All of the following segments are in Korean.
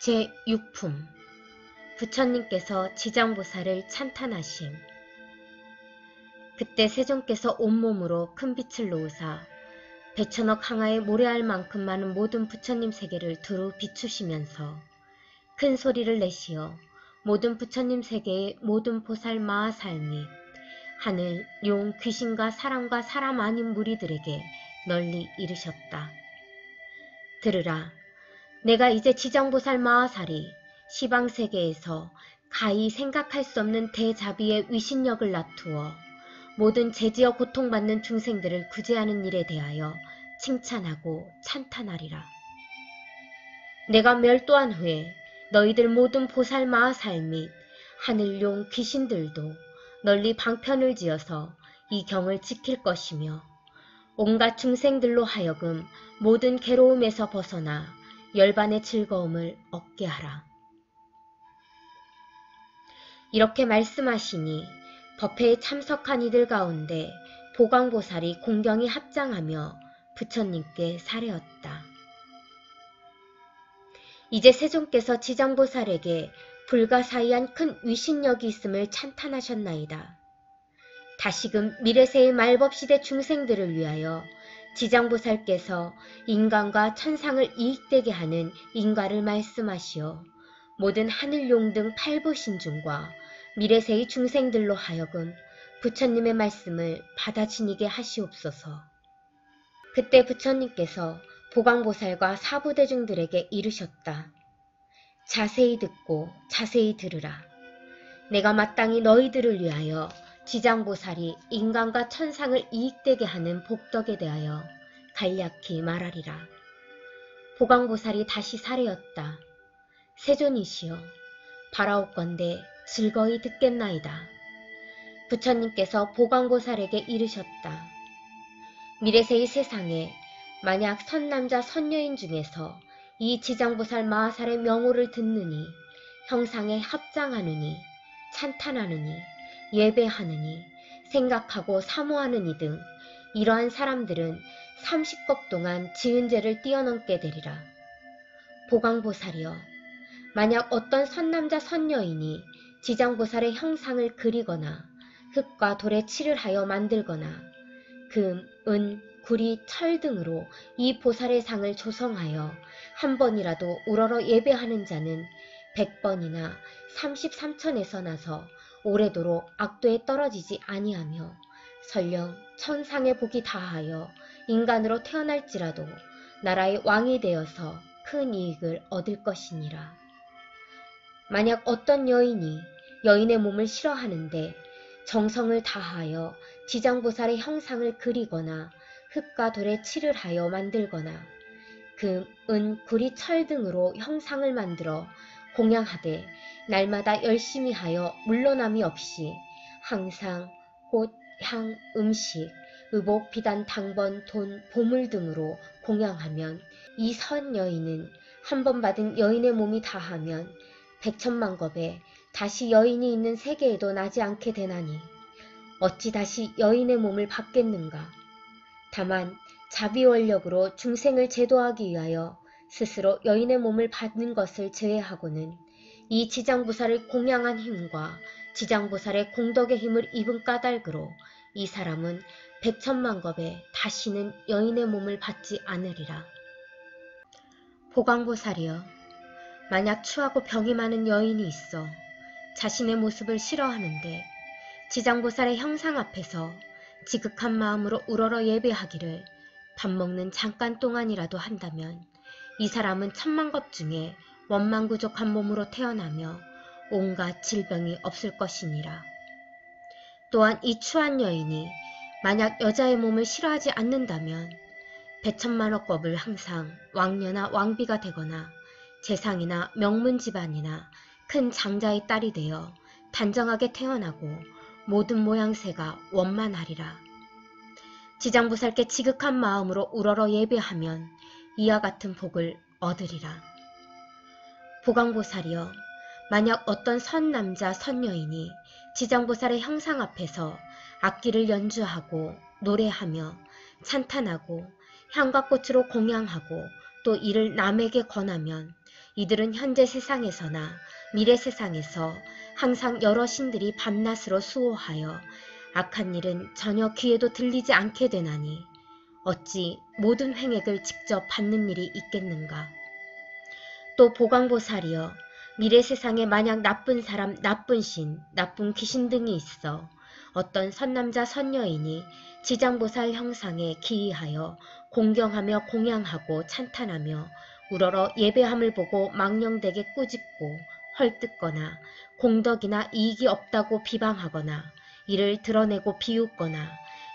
제6품 부처님께서 지장보살을 찬탄하심. 그때 세존께서 온몸으로 큰 빛을 놓으사 백천억 항아에 모래알 만큼 많은 모든 부처님 세계를 두루 비추시면서 큰 소리를 내시어 모든 부처님 세계의 모든 보살 마하살 및 하늘, 용, 귀신과 사람과 사람 아닌 무리들에게 널리 이르셨다. 들으라. 내가 이제 지장보살 마하살이 시방세계에서 가히 생각할 수 없는 대자비의 위신력을 나투어 모든 재지어 고통받는 중생들을 구제하는 일에 대하여 칭찬하고 찬탄하리라. 내가 멸도한 후에 너희들 모든 보살 마하살 및 하늘용 귀신들도 널리 방편을 지어서 이 경을 지킬 것이며 온갖 중생들로 하여금 모든 괴로움에서 벗어나 열반의 즐거움을 얻게 하라. 이렇게 말씀하시니 법회에 참석한 이들 가운데 보광보살이 공경히 합장하며 부처님께 사례었다. 이제 세존께서 지장보살에게 불가사의한 큰 위신력이 있음을 찬탄하셨나이다. 다시금 미래세의 말법시대 중생들을 위하여 지장보살께서 인간과 천상을 이익되게 하는 인과를 말씀하시어 모든 하늘용 등 팔부신중과 미래세의 중생들로 하여금 부처님의 말씀을 받아 지니게 하시옵소서. 그때 부처님께서 보광보살과 사부대중들에게 이르셨다. 자세히 듣고 자세히 들으라. 내가 마땅히 너희들을 위하여 지장보살이 인간과 천상을 이익되게 하는 복덕에 대하여 간략히 말하리라. 보광보살이 다시 사례였다. 세존이시여, 바라옵건대 즐거이 듣겠나이다. 부처님께서 보광보살에게 이르셨다. 미래세의 세상에 만약 선남자 선여인 중에서 이 지장보살 마하살의 명호를 듣느니 형상에 합장하느니 찬탄하느니 예배하느니 생각하고 사모하느니 등 이러한 사람들은 30겁 동안 지은 죄를 뛰어넘게 되리라. 보광보살이여, 만약 어떤 선남자 선여인이 지장보살의 형상을 그리거나 흙과 돌에 칠을 하여 만들거나 금, 은, 구리, 철 등으로 이 보살의 상을 조성하여 한 번이라도 우러러 예배하는 자는 100번이나 33천에서 나서 오래도록 악도에 떨어지지 아니하며 설령 천상의 복이 다하여 인간으로 태어날지라도 나라의 왕이 되어서 큰 이익을 얻을 것이니라. 만약 어떤 여인이 여인의 몸을 싫어하는데 정성을 다하여 지장보살의 형상을 그리거나 흙과 돌에 칠을 하여 만들거나 금, 은, 구리, 철 등으로 형상을 만들어 공양하되 날마다 열심히 하여 물러남이 없이 항상 꽃, 향, 음식, 의복, 비단, 당번, 돈, 보물 등으로 공양하면 이 선 여인은 한 번 받은 여인의 몸이 다하면 100천만 겁에 다시 여인이 있는 세계에도 나지 않게 되나니 어찌 다시 여인의 몸을 받겠는가. 다만 자비원력으로 중생을 제도하기 위하여 스스로 여인의 몸을 받는 것을 제외하고는 이 지장보살을 공양한 힘과 지장보살의 공덕의 힘을 입은 까닭으로 이 사람은 100천만 겁에 다시는 여인의 몸을 받지 않으리라. 보광보살이여, 만약 추하고 병이 많은 여인이 있어 자신의 모습을 싫어하는데 지장보살의 형상 앞에서 지극한 마음으로 우러러 예배하기를 밥 먹는 잠깐 동안이라도 한다면 이 사람은 천만겁 중에 원만구족한 몸으로 태어나며 온갖 질병이 없을 것이니라. 또한 이 추한 여인이 만약 여자의 몸을 싫어하지 않는다면 100천만억 겁을 항상 왕녀나 왕비가 되거나 재상이나 명문 집안이나 큰 장자의 딸이 되어 단정하게 태어나고 모든 모양새가 원만하리라. 지장보살께 지극한 마음으로 우러러 예배하면 이와 같은 복을 얻으리라. 보광보살이여, 만약 어떤 선남자 선여인이 지장보살의 형상 앞에서 악기를 연주하고 노래하며 찬탄하고 향과 꽃으로 공양하고 또 이를 남에게 권하면 이들은 현재 세상에서나 미래 세상에서 항상 여러 신들이 밤낮으로 수호하여 악한 일은 전혀 귀에도 들리지 않게 되나니 어찌 모든 횡액을 직접 받는 일이 있겠는가. 또 보광보살이여, 미래 세상에 만약 나쁜 사람, 나쁜 신, 나쁜 귀신 등이 있어 어떤 선남자 선여인이 지장보살 형상에 기이하여 공경하며 공양하고 찬탄하며 우러러 예배함을 보고 망령되게 꾸짖고 헐뜯거나 공덕이나 이익이 없다고 비방하거나 이를 드러내고 비웃거나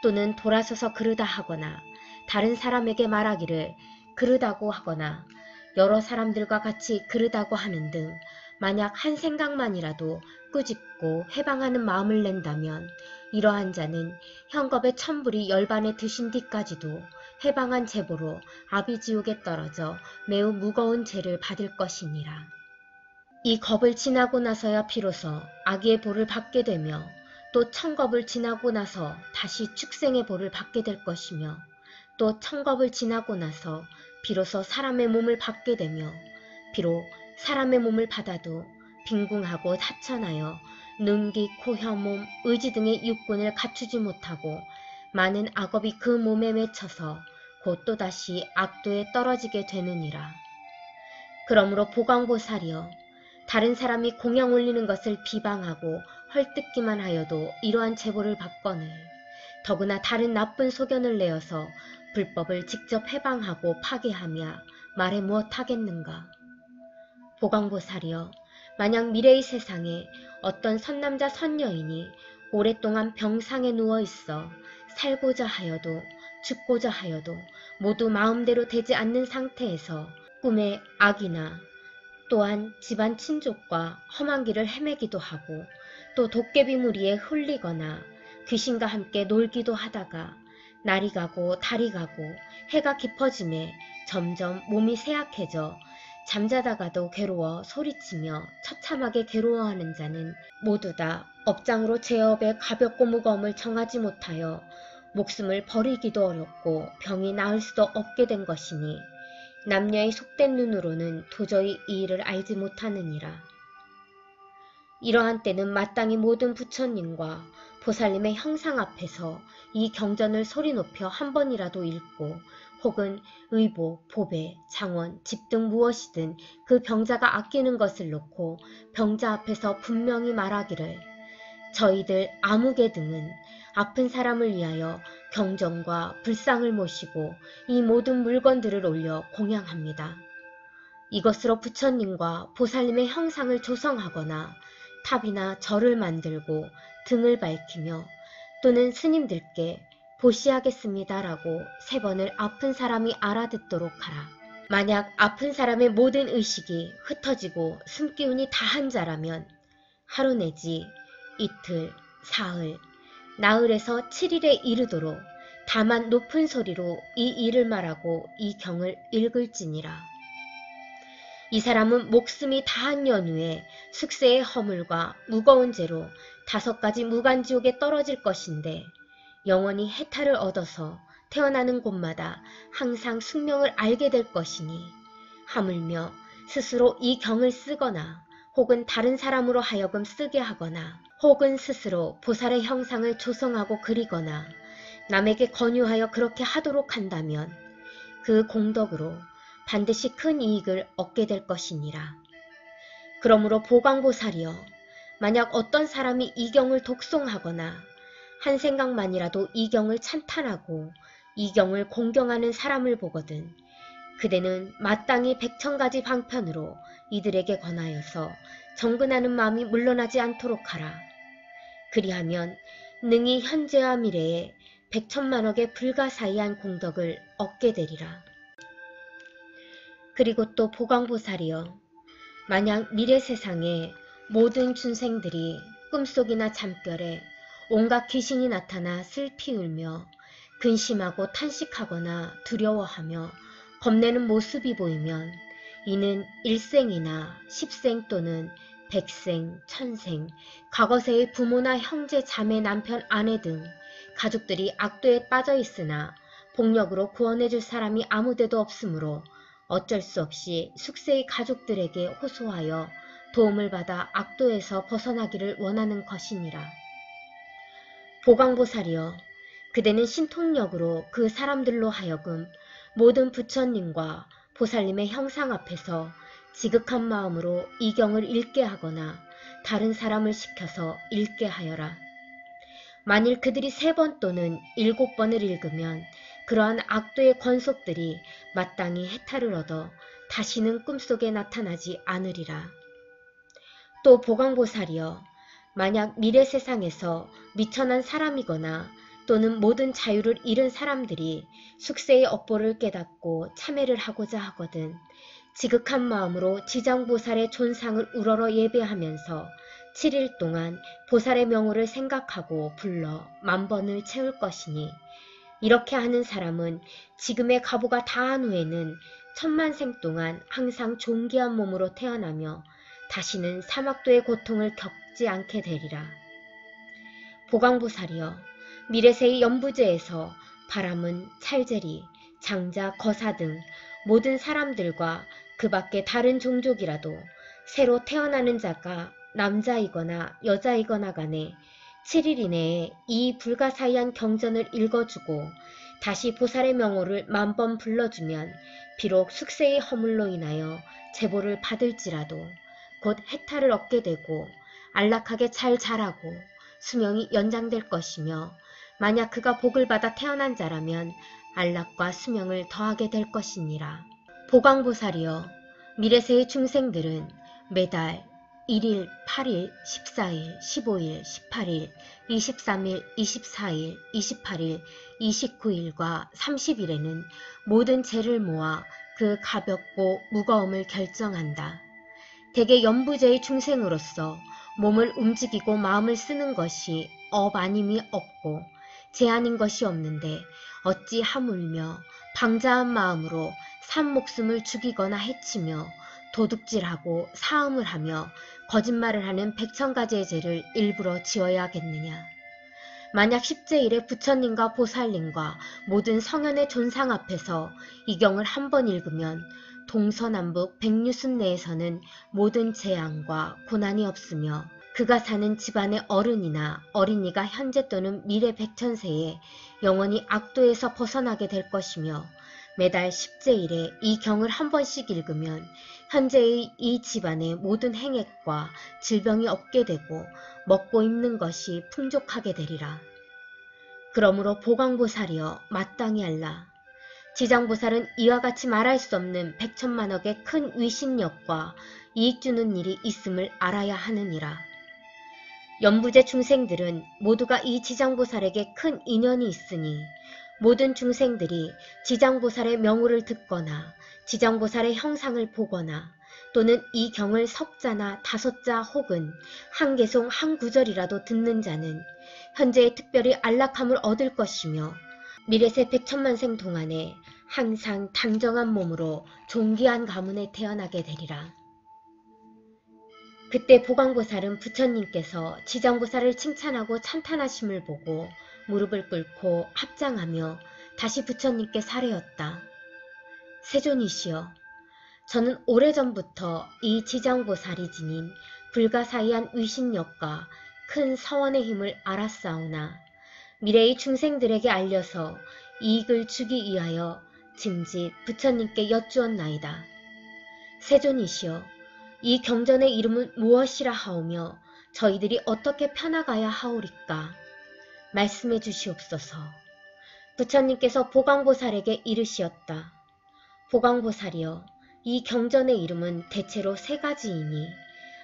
또는 돌아서서 그르다 하거나 다른 사람에게 말하기를 그르다고 하거나 여러 사람들과 같이 그르다고 하는 등 만약 한 생각만이라도 꾸짖고 해방하는 마음을 낸다면 이러한 자는 현겁의 천불이 열반에 드신 뒤까지도 해방한 제보로 아비지옥에 떨어져 매우 무거운 죄를 받을 것이니라. 이 겁을 지나고 나서야 비로소 악의 보를 받게 되며 또 천겁을 지나고 나서 다시 축생의 보를 받게 될 것이며 또 천겁을 지나고 나서 비로소 사람의 몸을 받게 되며 비록 사람의 몸을 받아도 빈궁하고 하천하여 눈, 귀, 코, 혀, 몸, 의지 등의 육군을 갖추지 못하고 많은 악업이 그 몸에 맺혀서 곧 또다시 악도에 떨어지게 되느니라. 그러므로 보광보살이여, 다른 사람이 공양 올리는 것을 비방하고 헐뜯기만 하여도 이러한 제보를 받거늘 더구나 다른 나쁜 소견을 내어서 불법을 직접 해방하고 파괴하며 말해 무엇하겠는가. 보광보살이여, 만약 미래의 세상에 어떤 선남자 선여인이 오랫동안 병상에 누워있어 살고자 하여도 죽고자 하여도 모두 마음대로 되지 않는 상태에서 꿈에 악이나 또한 집안 친족과 험한 길을 헤매기도 하고 또 도깨비 무리에 홀리거나 귀신과 함께 놀기도 하다가 날이 가고 달이 가고 해가 깊어짐에 점점 몸이 쇠약해져 잠자다가도 괴로워 소리치며 처참하게 괴로워하는 자는 모두 다 업장으로 제업의 가볍고 무거움을 정하지 못하여 목숨을 버리기도 어렵고 병이 나을 수도 없게 된 것이니 남녀의 속된 눈으로는 도저히 이 일을 알지 못하느니라. 이러한 때는 마땅히 모든 부처님과 보살님의 형상 앞에서 이 경전을 소리 높여 한 번이라도 읽고 혹은 의복, 보배, 장원, 집 등 무엇이든 그 병자가 아끼는 것을 놓고 병자 앞에서 분명히 말하기를 저희들 아무개 등은 아픈 사람을 위하여 경전과 불상을 모시고 이 모든 물건들을 올려 공양합니다. 이것으로 부처님과 보살님의 형상을 조성하거나 탑이나 절을 만들고 등을 밝히며 또는 스님들께 보시하겠습니다라고 3번을 아픈 사람이 알아듣도록 하라. 만약 아픈 사람의 모든 의식이 흩어지고 숨기운이 다한 자라면 하루 내지 이틀, 사흘, 나흘에서 7일에 이르도록 다만 높은 소리로 이 일을 말하고 이 경을 읽을지니라. 이 사람은 목숨이 다한 연후에 숙세의 허물과 무거운 죄로 5가지 무간지옥에 떨어질 것인데 영원히 해탈을 얻어서 태어나는 곳마다 항상 숙명을 알게 될 것이니 하물며 스스로 이 경을 쓰거나 혹은 다른 사람으로 하여금 쓰게 하거나 혹은 스스로 보살의 형상을 조성하고 그리거나 남에게 권유하여 그렇게 하도록 한다면 그 공덕으로 반드시 큰 이익을 얻게 될 것이니라. 그러므로 보광보살이여, 만약 어떤 사람이 이 경을 독송하거나 한 생각만이라도 이 경을 찬탄하고 이 경을 공경하는 사람을 보거든 그대는 마땅히 100,000가지 방편으로 이들에게 권하여서 정근하는 마음이 물러나지 않도록 하라. 그리하면 능히 현재와 미래에 100,000,000억의 불가사의한 공덕을 얻게 되리라. 그리고 또 보광보살이여, 만약 미래 세상에 모든 준생들이 꿈속이나 잠결에 온갖 귀신이 나타나 슬피 울며 근심하고 탄식하거나 두려워하며 겁내는 모습이 보이면 이는 일생이나 십생 또는 백생, 천생, 과거세의 부모나 형제, 자매, 남편, 아내 등 가족들이 악도에 빠져 있으나 복력으로 구원해줄 사람이 아무데도 없으므로 어쩔 수 없이 숙세의 가족들에게 호소하여 도움을 받아 악도에서 벗어나기를 원하는 것이니라. 보광보살이여, 그대는 신통력으로 그 사람들로 하여금 모든 부처님과 보살님의 형상 앞에서 지극한 마음으로 이 경을 읽게 하거나 다른 사람을 시켜서 읽게 하여라. 만일 그들이 3번 또는 7번을 읽으면 그러한 악도의 권속들이 마땅히 해탈을 얻어 다시는 꿈속에 나타나지 않으리라. 또 보광보살이여, 만약 미래 세상에서 미천한 사람이거나 또는 모든 자유를 잃은 사람들이 숙세의 업보를 깨닫고 참회를 하고자 하거든 지극한 마음으로 지정보살의 존상을 우러러 예배하면서 7일 동안 보살의 명호를 생각하고 불러 10,000번을 채울 것이니, 이렇게 하는 사람은 지금의 가보가 다한 후에는 천만생 동안 항상 존귀한 몸으로 태어나며 다시는 사막도의 고통을 겪지 않게 되리라. 보광보살이여, 미래세의 연부제에서 바람은 찰제리, 장자, 거사 등 모든 사람들과 그 밖에 다른 종족이라도 새로 태어나는 자가 남자이거나 여자이거나 간에 7일 이내에 이 불가사의한 경전을 읽어주고 다시 보살의 명호를 10,000번 불러주면 비록 숙세의 허물로 인하여 제보를 받을지라도 곧 해탈을 얻게 되고 안락하게 잘 자라고 수명이 연장될 것이며, 만약 그가 복을 받아 태어난 자라면 안락과 수명을 더하게 될 것이니라. 보광보살이여, 미래세의 중생들은 매달 1일, 8일, 14일, 15일, 18일, 23일, 24일, 28일, 29일과 30일에는 모든 죄를 모아 그 가볍고 무거움을 결정한다. 대개 연부제의 중생으로서 몸을 움직이고 마음을 쓰는 것이 업 아님이 없고 제 아닌 것이 없는데 어찌 하물며 방자한 마음으로 산목숨을 죽이거나 해치며 도둑질하고 사음을 하며 거짓말을 하는 100,000가지의 죄를 일부러 지어야겠느냐. 만약 10제1에 부처님과 보살님과 모든 성현의 존상 앞에서 이 경을 한 번 읽으면 동서남북 백류순 내에서는 모든 재앙과 고난이 없으며 그가 사는 집안의 어른이나 어린이가 현재 또는 미래 백천세에 영원히 악도에서 벗어나게 될 것이며, 매달 10제1에 이 경을 한 번씩 읽으면 현재의 이 집안의 모든 행액과 질병이 없게 되고 먹고 입는 것이 풍족하게 되리라. 그러므로 보광보살이여, 마땅히 알라. 지장보살은 이와 같이 말할 수 없는 100,000,000억의 큰 위신력과 이익 주는 일이 있음을 알아야 하느니라. 연부제 중생들은 모두가 이 지장보살에게 큰 인연이 있으니 모든 중생들이 지장보살의 명호를 듣거나 지장보살의 형상을 보거나 또는 이 경을 석자나 5자 혹은 한 개송 한 구절이라도 듣는 자는 현재의 특별히 안락함을 얻을 것이며, 미래세 100,000,000생 동안에 항상 단정한 몸으로 존귀한 가문에 태어나게 되리라. 그때 보광보살은 부처님께서 지장보살을 칭찬하고 찬탄하심을 보고 무릎을 꿇고 합장하며 다시 부처님께 사례었다. 세존이시여, 저는 오래전부터 이 지장보살이 지닌 불가사의한 위신력과 큰 서원의 힘을 알았사오나 미래의 중생들에게 알려서 이익을 주기 위하여 짐짓 부처님께 여쭈었나이다. 세존이시여, 이 경전의 이름은 무엇이라 하오며 저희들이 어떻게 펴나가야 하오리까? 말씀해 주시옵소서. 부처님께서 보광보살에게 이르시었다. 보광보살이여, 이 경전의 이름은 대체로 3가지이니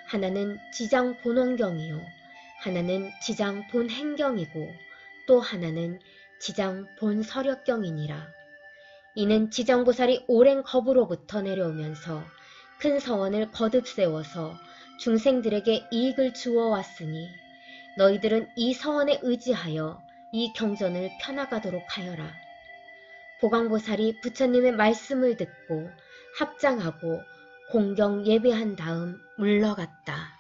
하나는 지장본원경이요, 하나는 지장본행경이고 또 하나는 지장본서력경이니라. 이는 지장보살이 오랜 겁으로부터 내려오면서 큰 서원을 거듭 세워서 중생들에게 이익을 주어 왔으니 너희들은 이 서원에 의지하여 이 경전을 펴나가도록 하여라. 보광보살이 부처님의 말씀을 듣고 합장하고 공경 예배한 다음 물러갔다.